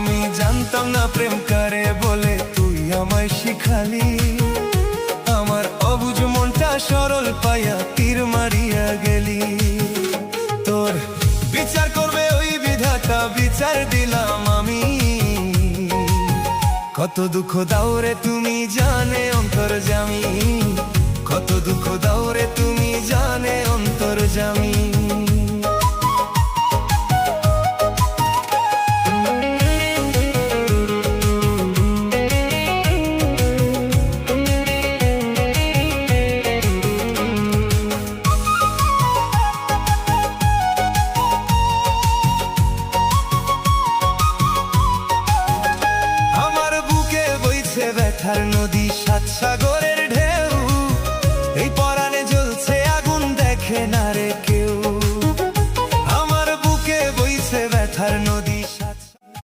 আমি জানতাম না প্রেম কারে বলে, তুই আমায় শিখালি। আমার অবুঝ মনটা সরল পাইয়া তীর মারিয়া গেলি। তোর বিচার করবে ওই বিধাতা, বিচার দিলাম আমি। কত দুঃখ দাও রে তুমি জানে অন্তর্যামী, কত দুঃখ দাও রে তুমি জানে অন্তর্যামী। ব্যথার নদী, সাত সাগর